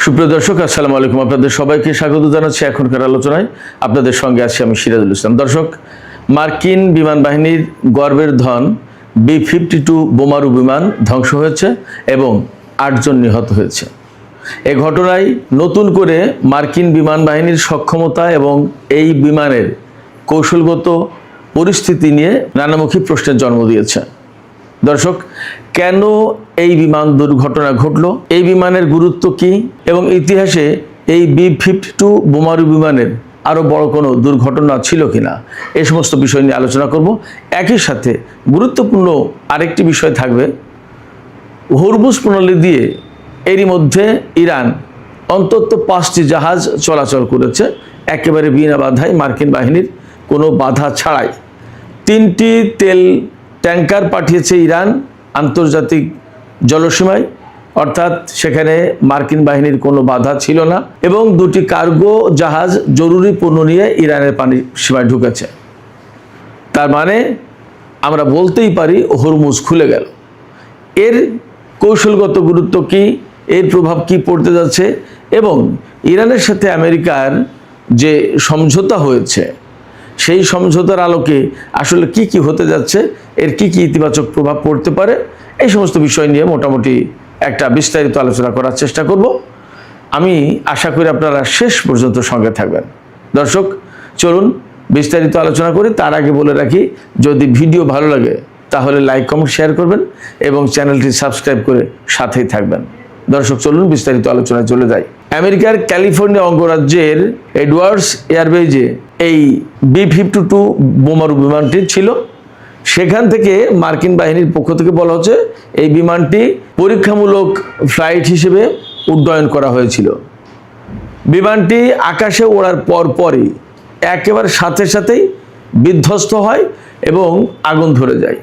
সুপ্রিয় দর্শক, আসসালামু আলাইকুম। আপনাদের সবাইকে স্বাগত জানাচ্ছি এখনকার আলোচনায়। আপনাদের সঙ্গে আছি আমি সিরাজুল ইসলাম। দর্শক, মার্কিন বিমান বাহিনীর গর্বের ধন B-52 বোমারু বিমান ধ্বংস হয়েছে এবং 8 জন নিহত হয়েছে। এ ঘটনায় নতুন করে মার্কিন বিমান বাহিনীর সক্ষমতা এবং এই বিমানের কৌশলগত পরিস্থিতি নিয়ে নানামুখী প্রশ্নের জন্ম দিয়েছে। দর্শক, কেন এই বিমান দুর্ঘটনা ঘটল, এই বিমানের গুরুত্ব কি এবং ইতিহাসে এই B-52 বোমারু বিমানের আরও বড় কোনো দুর্ঘটনা ছিল কিনা, এই সমস্ত বিষয় নিয়ে আলোচনা করব। একই সাথে গুরুত্বপূর্ণ আরেকটি বিষয় থাকবে, হরমুজ প্রণালী দিয়ে এরই মধ্যে ইরান অন্তত 5টি জাহাজ চলাচল করেছে একেবারে বিনা বাধায়, মার্কিন বাহিনীর কোনো বাধা ছাড়াই। 3টি তেল ট্যাঙ্কার পাঠিয়েছে ইরান আন্তর্জাতিক জলসীমায়, অর্থাৎ সেখানে মার্কিন বাহিনীর কোনো বাধা ছিল না, এবং 2টি কার্গো জাহাজ জরুরি পণ্য নিয়ে ইরানের পানি সীমায় ঢুকেছে। তার মানে আমরা বলতেই পারি হরমুজ খুলে গেল। এর কৌশলগত গুরুত্ব কি, এর প্রভাব কি পড়তে যাচ্ছে, এবং ইরানের সাথে আমেরিকার যে সমঝোতা হয়েছে সেই সমঝোতার আলোকে আসলে কি কি হতে যাচ্ছে, এর কি কি ইতিবাচক প্রভাব পড়তে পারে, এই সমস্ত বিষয় নিয়ে মোটামুটি একটা বিস্তারিত আলোচনা করার চেষ্টা করব। আমি আশা করি আপনারা শেষ পর্যন্ত সঙ্গে থাকবেন। দর্শক, চলুন বিস্তারিত আলোচনা করি। তার আগে বলে রাখি, যদি ভিডিও ভালো লাগে তাহলে লাইক, কমেন্ট, শেয়ার করবেন এবং চ্যানেলটি সাবস্ক্রাইব করে সাথেই থাকবেন। দর্শক, চলুন বিস্তারিত আলোচনায় চলে যাই। আমেরিকার ক্যালিফোর্নিয়া অঙ্গরাজ্যের এডওয়ার্ডস এয়ারবেজে এই B-52 বোমারু বিমানটি ছিল। সেখান থেকে মার্কিন বাহিনীর পক্ষ থেকে বলা হচ্ছে এই বিমানটি পরীক্ষামূলক ফ্লাইট হিসেবে উড্ডয়ন করা হয়েছিল। বিমানটি আকাশে ওড়ার পরই একেবারে সাথে সাথেই বিধ্বস্ত হয় এবং আগুন ধরে যায়।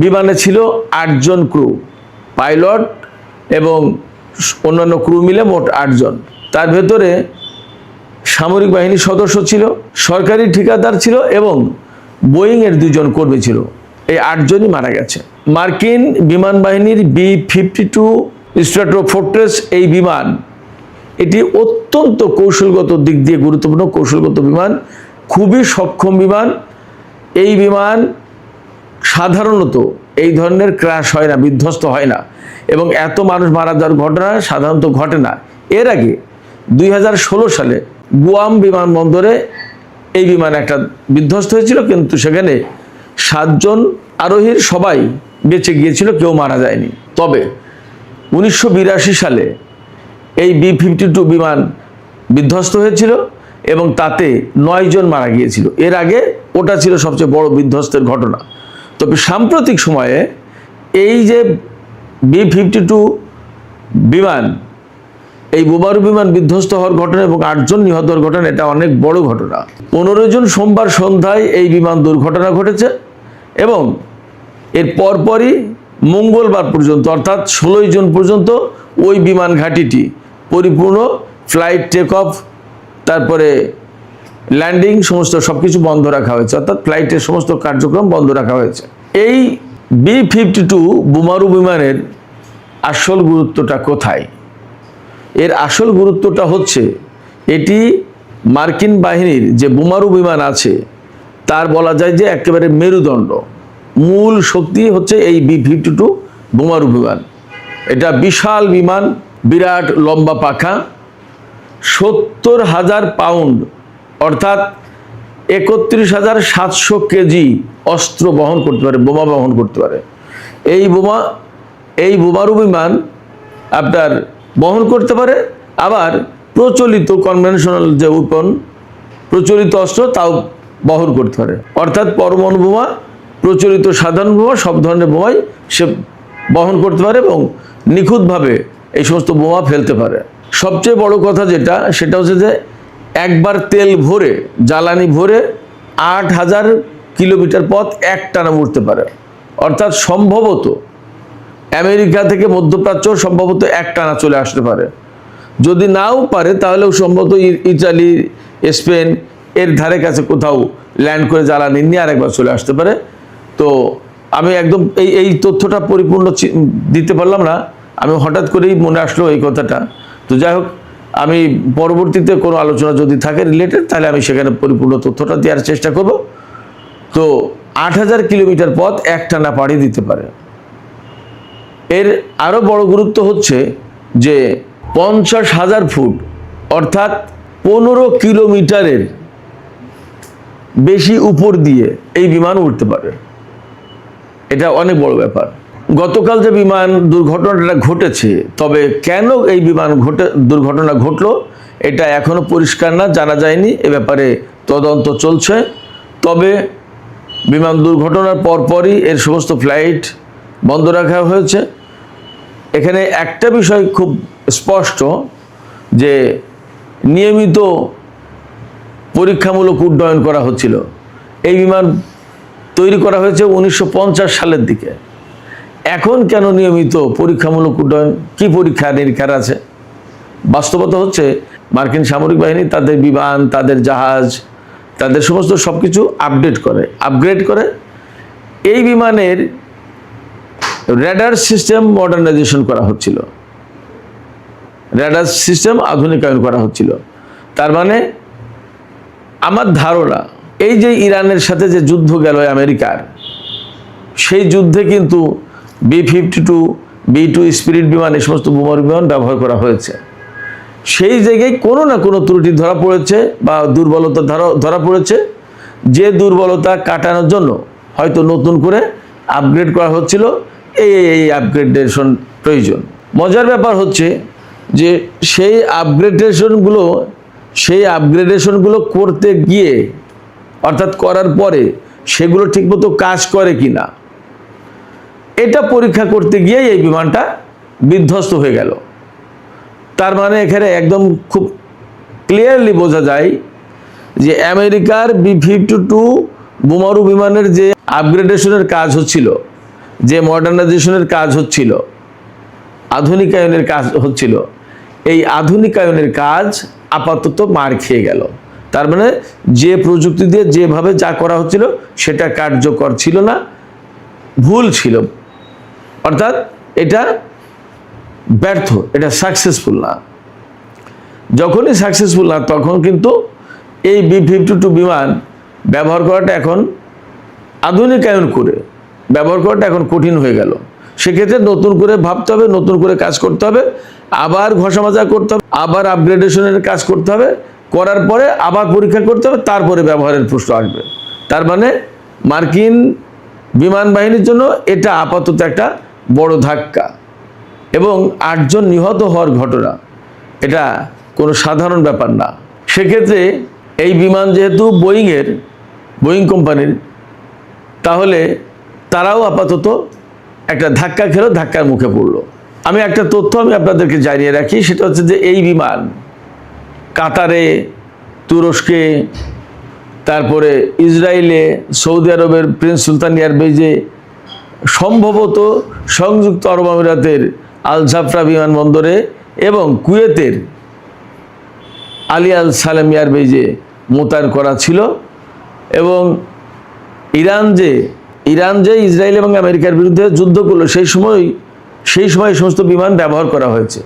বিমানে ছিল 8 জন ক্রু, পাইলট এবং অন্যান্য ক্রু মিলে মোট 8 জন। তার ভেতরে সামরিক বাহিনীর সদস্য ছিল, সরকারি ঠিকাদার ছিল এবং বোয়িংয়ের 2 জন কর্মী ছিল। এই 8 জনই মারা গেছে। মার্কিন বিমান বাহিনীর B-52 স্ট্র্যাটোফোর্ট্রেস এই বিমান, এটি অত্যন্ত কৌশলগত দিক দিয়ে গুরুত্বপূর্ণ কৌশলগত বিমান, খুবই সক্ষম বিমান। এই বিমান সাধারণত এই ধরনের ক্র্যাশ হয় না, বিধ্বস্ত হয় না, এবং এত মানুষ মারা যাওয়ার ঘটনা সাধারণত ঘটে না। এর আগে 2016 সালে গুয়াম বিমানবন্দরে এই বিমান একটা বিধ্বস্ত হয়েছিল, কিন্তু সেখানে 7 জন আরোহীর সবাই বেঁচে গিয়েছিল, কেউ মারা যায়নি। তবে 1982 সালে এই B-52 বিমান বিধ্বস্ত হয়েছিল এবং তাতে 9 জন মারা গিয়েছিল। এর আগে ওটা ছিল সবচেয়ে বড় বিধ্বস্তের ঘটনা। তবে সাম্প্রতিক সময়ে এই যে B-52 বিমান, এই বোমারু বিমান বিধ্বস্ত হওয়ার ঘটনা এবং 8 জন নিহত হওয়ার ঘটনা, এটা অনেক বড় ঘটনা। 15 জন সোমবার সন্ধ্যায় এই বিমান দুর্ঘটনা ঘটেছে এবং এর পরপরই মঙ্গলবার পর্যন্ত, অর্থাৎ 16 জুন পর্যন্ত ওই বিমান ঘাঁটিটি পরিপূর্ণ ফ্লাইট, টেক অফ, তারপরে ল্যান্ডিং, সমস্ত সবকিছু বন্ধ রাখা হয়েছে, অর্থাৎ ফ্লাইটের সমস্ত কার্যক্রম বন্ধ রাখা হয়েছে। এই B-52 বোমারু বিমানের আসল গুরুত্বটা কোথায়? এর আসল গুরুত্বটা হচ্ছে, এটি মার্কিন বাহিনীর যে বোমারু বিমান আছে তার বলা যায় যে একেবারে মেরুদণ্ড, মূল শক্তি হচ্ছে এই B-52 বোমারু বিমান। এটা বিশাল বিমান, বিরাট লম্বা পাখা, 70,000 পাউন্ড অর্থাৎ 31,700 কেজি অস্ত্র বহন করতে পারে, বোমা বহন করতে পারে। এই বোমারু বিমান আপনার বহন করতে পারে, আবার প্রচলিত কনভেনশনাল যে ওয়েপন, প্রচলিত অস্ত্র, তাও বহন করতে পারে। অর্থাৎ পরমাণু বোমা, প্রচলিত সাধারণ বোমা, সব ধরনের বোমাই সে বহন করতে পারে এবং নিখুঁতভাবে এই সমস্ত বোমা ফেলতে পারে। সবচেয়ে বড় কথা যেটা, সেটা হচ্ছে যে একবার তেল ভরে, জ্বালানি ভরে 8,000 কিলোমিটার পথ একটানা উঠতে পারে। অর্থাৎ সম্ভবত আমেরিকা থেকে মধ্যপ্রাচ্য সম্ভবত একটানা চলে আসতে পারে। যদি নাও পারে তাহলেও সম্ভবত ইতালি, স্পেন এর ধারে কাছে কোথাও ল্যান্ড করে জ্বালানি নিয়ে আরেকবার চলে আসতে পারে। তো আমি একদম এই তথ্যটা পরিপূর্ণ দিতে পারলাম না, আমি হঠাৎ করেই মনে আসলো এই কথাটা। তো যাই হোক, আমি পরবর্তীতে কোনো আলোচনা যদি থাকে রিলেটেড, তাহলে আমি সেখানে পরিপূর্ণ তথ্যটা দেওয়ার চেষ্টা করব। তো 8000 কিলোমিটার পথ একটানা পাড়ি দিতে পারে। এর আরও বড় গুরুত্ব হচ্ছে যে 50,000 ফুট অর্থাৎ 15 কিলোমিটারের বেশি উপর দিয়ে এই বিমান উঠতে পারে। এটা অনেক বড় ব্যাপার। গতকাল যে বিমান দুর্ঘটনাটা ঘটেছে, তবে কেন এই বিমান দুর্ঘটনা ঘটলো এটা এখনো পরিষ্কার না, জানা যায়নি। এ ব্যাপারে তদন্ত চলছে। তবে বিমান দুর্ঘটনার পরপরই এর সমস্ত ফ্লাইট বন্ধ রাখা হয়েছে। এখানে একটা বিষয় খুব স্পষ্ট যে নিয়মিত পরীক্ষামূলক উড্ডয়ন করা হচ্ছিল। এই বিমান তৈরি করা হয়েছে 1950 সালের দিকে। এখন কেন নিয়মিত পরীক্ষামূলক উড্ডয়ন? কি পরীক্ষা নিরীক্ষার আছে? বাস্তবতা হচ্ছে মার্কিন সামরিক বাহিনী তাদের বিমান, তাদের জাহাজ, তাদের সমস্ত সব কিছু আপগ্রেড করে। এই বিমানের রেডার সিস্টেম মডার্নাইজেশন করা হচ্ছিল, রেডার সিস্টেম আধুনিকায়ন করা হচ্ছিল। তার মানে আমার ধারণা, এই যে ইরানের সাথে যে যুদ্ধ গেল আমেরিকার, সেই যুদ্ধে কিন্তু B-52, B-2 স্পিরিট বিমান, এই সমস্ত বোমারু বিমান ব্যবহার করা হয়েছে। সেই জায়গায় কোনো না কোনো ত্রুটি ধরা পড়েছে বা দুর্বলতা ধরা পড়েছে, যে দুর্বলতা কাটানোর জন্য হয়তো নতুন করে আপগ্রেড করা হচ্ছিল। এই আপগ্রেডেশন প্রয়োজন। মজার ব্যাপার হচ্ছে যে সেই আপগ্রেডেশনগুলো করতে গিয়ে, অর্থাৎ করার পরে সেগুলো ঠিকমতো কাজ করে কিনা, এটা পরীক্ষা করতে গিয়ে এই বিমানটা বিধ্বস্ত হয়ে গেল। তার মানে এখানে একদম খুব ক্লিয়ারলি বোঝা যায় যে আমেরিকার B-52 বোমারু বিমানের যে আপগ্রেডেশনের কাজ হচ্ছিল, যে মডার্নাইজেশনের কাজ হচ্ছিল, আধুনিকায়নের কাজ হচ্ছিল, এই আধুনিকায়নের কাজ আপাতত মার খেয়ে গেল। তার মানে যে প্রযুক্তি দিয়ে যেভাবে যা করা হচ্ছিল সেটা কার্যকর ছিল না, ভুল ছিল। অর্থাৎ এটা ব্যর্থ, এটা সাকসেসফুল না। যখনই সাকসেসফুল না, তখন কিন্তু এই B-52 বিমান ব্যবহার করাটা এখন আধুনিকায়ন করে ব্যবহার করাটা এখন কঠিন হয়ে গেল। সেক্ষেত্রে নতুন করে ভাবতে হবে, নতুন করে কাজ করতে হবে, আবার ঘষা মাজা করতে হবে, আবার আপগ্রেডেশনের কাজ করতে হবে, করার পরে আবার পরীক্ষা করতে হবে, তারপরে ব্যবহারের প্রশ্ন আসবে। তার মানে মার্কিন বিমান বাহিনীর জন্য এটা আপাতত একটা বড় ধাক্কা। এবং 8 জন নিহত হওয়ার ঘটনা, এটা কোনো সাধারণ ব্যাপার না। সেক্ষেত্রে এই বিমান যেহেতু বোয়িং কোম্পানির, তাহলে তারাও আপাতত একটা ধাক্কা খেলো, ধাক্কার মুখে পড়লো। আমি একটা তথ্য আপনাদেরকে জানিয়ে রাখি, সেটা হচ্ছে যে এই বিমান কাতারে, তুরস্কে, তারপরে ইসরায়েলে, সৌদি আরবের প্রিন্স সুলতান এয়ারবেজে, সম্ভবত সংযুক্ত আরব আমিরাতের আল জাফরা বিমানবন্দরে এবং কুয়েতের আলী আল সালেম এয়ারবেজে মোতায়েন করা ছিল। এবং ইরান যে ইসরায়েল এবং আমেরিকার বিরুদ্ধে যুদ্ধ করলো, সেই সময় সমস্ত বিমান ব্যবহার করা হয়েছে।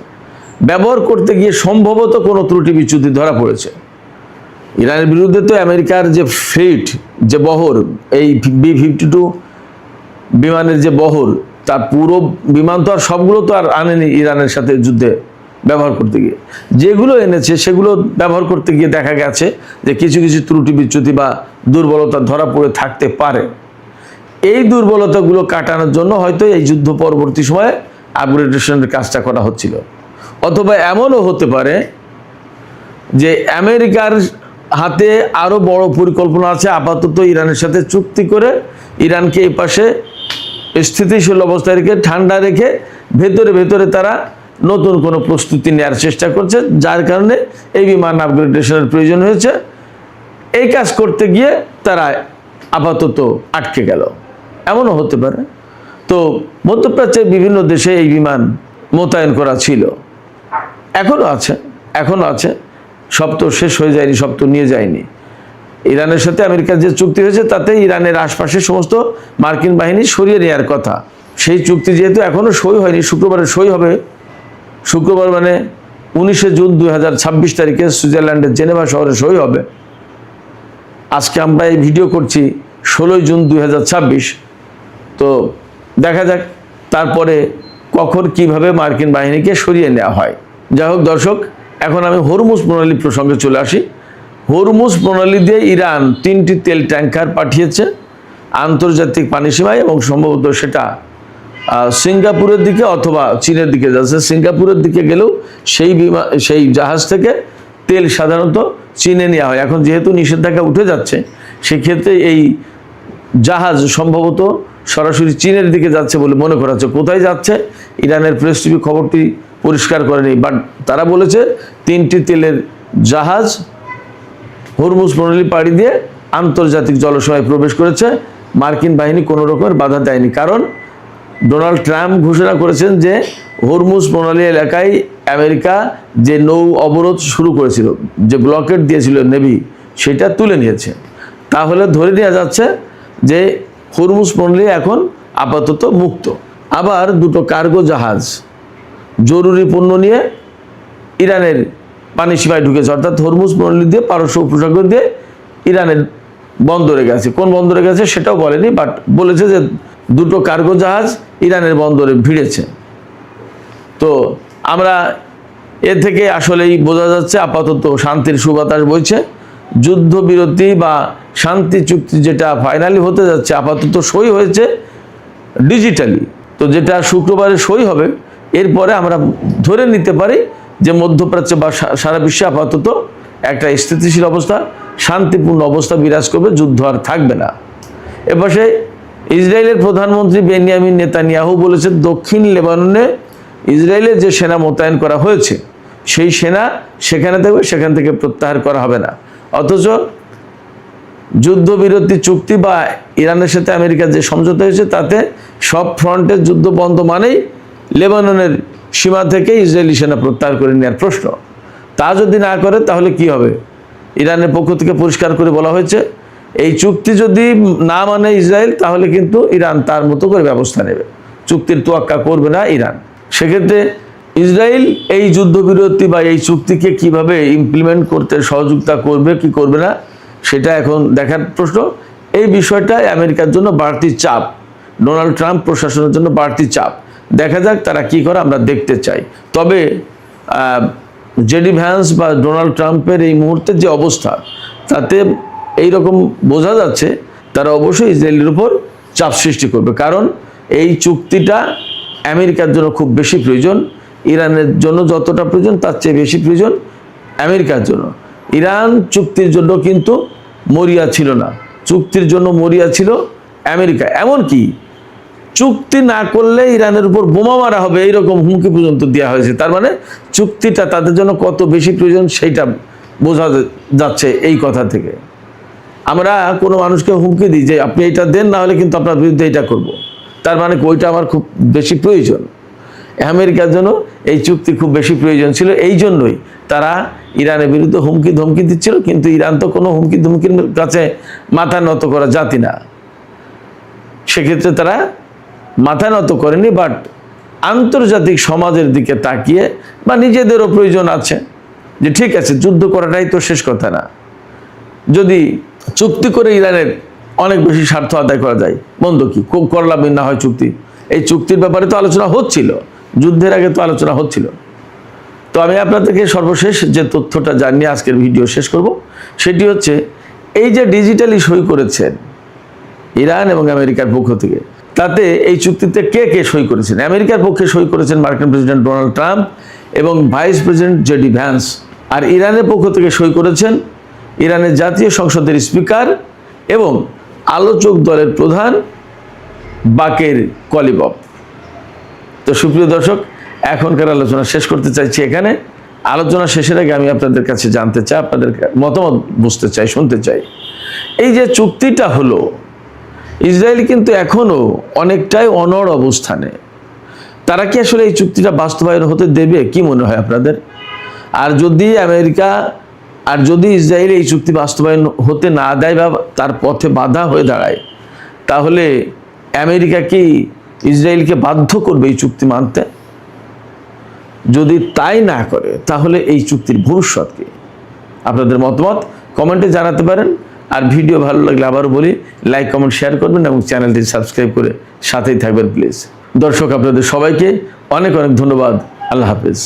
ব্যবহার করতে গিয়ে সম্ভবত কোনো ত্রুটি বিচ্যুতি ধরা পড়েছে। ইরানের বিরুদ্ধে তো আমেরিকার যে ফ্লিট, যে বহর, এই B-52 বিমানের যে বহর, তার পুরো বিমান তো আর সবগুলো তো আর আনেনি ইরানের সাথে যুদ্ধে ব্যবহার করতে গিয়ে। যেগুলো এনেছে সেগুলো ব্যবহার করতে গিয়ে দেখা গেছে যে কিছু কিছু ত্রুটি বিচ্যুতি বা দুর্বলতা ধরা পড়ে থাকতে পারে। এই দুর্বলতাগুলো কাটানোর জন্য হয়তো এই যুদ্ধ পরবর্তী সময়ে আপগ্রেডেশনের কাজটা করা হচ্ছিল। অথবা এমনও হতে পারে যে আমেরিকার হাতে আরও বড় পরিকল্পনা আছে, আপাতত ইরানের সাথে চুক্তি করে ইরানকে এই পাশে স্থিতিশীল অবস্থায় রেখে, ঠান্ডা রেখে, ভেতরে তারা নতুন কোনো প্রস্তুতি নেওয়ার চেষ্টা করছে, যার কারণে এই বিমান আপগ্রেডেশনের প্রয়োজন হয়েছে। এই কাজ করতে গিয়ে তারা আপাতত আটকে গেল, এমনও হতে পারে। তো মধ্যপ্রাচ্যের বিভিন্ন দেশে এই বিমান মোতায়েন করা ছিল, এখনও আছে। সব তো শেষ হয়ে যায়নি, সব তো নিয়ে যায়নি। ইরানের সাথে আমেরিকার যে চুক্তি হয়েছে, তাতে ইরানের আশপাশে সমস্ত মার্কিন বাহিনী সরিয়ে নেওয়ার কথা। সেই চুক্তি যেহেতু এখনও সই হয়নি, শুক্রবারে সই হবে। শুক্রবার মানে 19 জুন 2026 তারিখে সুইজারল্যান্ডের জেনেভা শহরে সই হবে। আজকে আমরা এই ভিডিও করছি 16 জুন 2026। তো দেখা যাক তারপরে কখন কিভাবে মার্কিন বাহিনীকে সরিয়ে নেওয়া হয়। যাই হোক দর্শক, এখন আমি হরমুজ প্রণালী প্রসঙ্গে চলে আসি। হরমুজ প্রণালী দিয়ে ইরান 3টি তেল ট্যাঙ্কার পাঠিয়েছে আন্তর্জাতিক পানি সীমায়, এবং সম্ভবত সেটা সিঙ্গাপুরের দিকে অথবা চীনের দিকে যাচ্ছে। সিঙ্গাপুরের দিকে গেলেও সেই জাহাজ থেকে তেল সাধারণত চীনে নেওয়া হয়। এখন যেহেতু নিষেধাজ্ঞা উঠে যাচ্ছে, সেক্ষেত্রে এই জাহাজ সম্ভবত সরাসরি চীনের দিকে যাচ্ছে বলে মনে করা হচ্ছে। কোথায় যাচ্ছে ইরানের প্রেস টিভি খবরটি পরিষ্কার করেনি, বাট তারা বলেছে 3টি তেলের জাহাজ হরমুজ প্রণালী পাড়ি দিয়ে আন্তর্জাতিক জলসীমায় প্রবেশ করেছে। মার্কিন বাহিনী কোনো রকমের বাধা দেয়নি, কারণ ডোনাল্ড ট্রাম্প ঘোষণা করেছেন যে হরমুজ প্রণালী এলাকায় আমেরিকা যে নৌ অবরোধ শুরু করেছিল, যে ব্লকেট দিয়েছিল নেভি, সেটা তুলে নিয়েছে। তাহলে ধরে নেওয়া যাচ্ছে যে হরমুজ প্রণালী এখন আপাতত মুক্ত। আবার 2টো কার্গো জাহাজ জরুরি পণ্য নিয়ে ইরানের পানি সীমায় ঢুকেছে, অর্থাৎ হরমুজ প্রণালী দিয়ে পারস্য উপসাগর দিয়ে ইরানের বন্দরে গেছে। কোন বন্দরে গেছে সেটাও বলেনি, বাট বলেছে যে 2টো কার্গো জাহাজ ইরানের বন্দরে ভিড়েছে। তো আমরা এ থেকে আসলেই বোঝা যাচ্ছে আপাতত শান্তির সুবাতাস বইছে। যুদ্ধবিরতি বা শান্তি চুক্তি যেটা ফাইনালি হতে যাচ্ছে, আপাতত সই হয়েছে ডিজিটালি। তো যেটা শুক্রবারে সই হবে, এরপরে আমরা ধরে নিতে পারি যে মধ্যপ্রাচ্যে বা সারা বিশ্বে আপাতত একটা স্থিতিশীল অবস্থা, শান্তিপূর্ণ অবস্থা বিরাজ করবে, যুদ্ধ আর থাকবে না। এপাশে ইসরায়েলের প্রধানমন্ত্রী বেনিয়ামিন নেতানিয়াহু বলেছেন, দক্ষিণ লেবাননে ইসরায়েলের যে সেনা মোতায়েন করা হয়েছে সেই সেনা সেখানে থাকবে, সেখান থেকে প্রত্যাহার করা হবে না। অথচ যুদ্ধবিরতি চুক্তি বা ইরানের সাথে আমেরিকার যে সমঝোতা হয়েছে, তাতে সব ফ্রন্টের যুদ্ধ বন্ধ মানেই লেবাননের সীমা থেকে ইসরায়েলি সেনা প্রত্যাহার করে নেওয়ার প্রশ্ন। তা যদি না করে তাহলে কি হবে? ইরানের পক্ষ থেকে পরিষ্কার করে বলা হয়েছে, এই চুক্তি যদি না মানে ইসরায়েল, তাহলে কিন্তু ইরান তার মতো করে ব্যবস্থা নেবে, চুক্তির তোয়াক্কা করবে না ইরান। সেক্ষেত্রে ইসরায়েল এই যুদ্ধবিরতি বা এই চুক্তিকে কিভাবে ইমপ্লিমেন্ট করতে সহযোগিতা করবে কি করবে না, সেটা এখন দেখার প্রশ্ন। এই বিষয়টাই আমেরিকার জন্য বাড়তি চাপ, ডোনাল্ড ট্রাম্প প্রশাসনের জন্য বাড়তি চাপ। দেখা যাক তারা কি করে, আমরা দেখতে চাই। তবে জেডি ভ্যান্স বা ডোনাল্ড ট্রাম্পের এই মুহূর্তের যে অবস্থা, তাতে এইরকম বোঝা যাচ্ছে তারা অবশ্যই ইসরায়েলের উপর চাপ সৃষ্টি করবে, কারণ এই চুক্তিটা আমেরিকার জন্য খুব বেশি প্রয়োজন। ইরানের জন্য যতটা প্রয়োজন তার চেয়ে বেশি প্রয়োজন আমেরিকার জন্য। ইরান চুক্তির জন্য কিন্তু মরিয়া ছিল না, চুক্তির জন্য মরিয়া ছিল আমেরিকা। এমনকি চুক্তি না করলে ইরানের উপর বোমা মারা হবে, এইরকম হুমকি পর্যন্ত দেওয়া হয়েছে। তার মানে চুক্তিটা তাদের জন্য কত বেশি প্রয়োজন সেইটা বোঝা যাচ্ছে এই কথা থেকে। আমরা কোনো মানুষকে হুমকি দিই যে আপনি এটা দেন, না হলে কিন্তু আপনার বিরুদ্ধে এটা করব, তার মানে ওইটা আমার খুব বেশি প্রয়োজন। আমেরিকার জন্য এই চুক্তি খুব বেশি প্রয়োজন ছিল, এই জন্যই তারা ইরানের বিরুদ্ধে হুমকি ধমকি দিচ্ছিল। কিন্তু ইরান তো কোনো হুমকি ধমকির কাছে মাথা নত করা জাতি না, সেক্ষেত্রে তারা মাথা নত করেনি। বাট আন্তর্জাতিক সমাজের দিকে তাকিয়ে বা নিজেদেরও প্রয়োজন আছে যে ঠিক আছে, যুদ্ধ করাটাই তো শেষ কথা না, যদি চুক্তি করে ইরানের অনেক বেশি স্বার্থ আদায় করা যায়, মন্দ কি, করলাম না হয় চুক্তি। এই চুক্তির ব্যাপারে তো আলোচনা হচ্ছিল, যুদ্ধের আগে তো আলোচনা হচ্ছিল। তো আমি আপনাদেরকে সর্বশেষ যে তথ্যটা জানিয়ে আজকের ভিডিও শেষ করব, সেটি হচ্ছে এই যে ডিজিটালি সই করেছেন ইরান এবং আমেরিকার পক্ষ থেকে, তাতে এই চুক্তিতে কে কে সই করেছেন? আমেরিকার পক্ষে সই করেছেন মার্কিন প্রেসিডেন্ট ডোনাল্ড ট্রাম্প এবং ভাইস প্রেসিডেন্ট জেডি ভ্যান্স, আর ইরানের পক্ষ থেকে সই করেছেন ইরানের জাতীয় সংসদের স্পিকার এবং আলোচক দলের প্রধান বাকের কলিবফ। তো সুপ্রিয় দর্শক, এখনকার আলোচনা শেষ করতে চাইছি এখানে। আলোচনা শেষের আগে আমি আপনাদের কাছে জানতে চাই, আপনাদের মতামত বুঝতে চাই, শুনতে চাই। এই যে চুক্তিটা হলো, ইসরায়েল কিন্তু এখনও অনেকটাই অনড় অবস্থানে। তারা কি আসলে এই চুক্তিটা বাস্তবায়ন হতে দেবে? কি মনে হয় আপনাদের? আর যদি ইসরায়েল এই চুক্তি বাস্তবায়ন হতে না দেয় বা তার পথে বাধা হয়ে দাঁড়ায়, তাহলে আমেরিকা কি ইসরায়েলকে বাধ্য করবে এই চুক্তি মানতে? যদি তাই না করে তাহলে এই চুক্তির ভবিষ্যৎ কি? আপনাদের মতামত কমেন্টে জানাতে পারেন। আর ভিডিও ভালো লাগলে আবারও বলি, লাইক কমেন্ট শেয়ার করবেন এবং চ্যানেলটি সাবস্ক্রাইব করে সাথেই থাকবেন প্লিজ। দর্শক, আপনাদের সবাইকে অনেক অনেক ধন্যবাদ। আল্লাহ হাফেজ।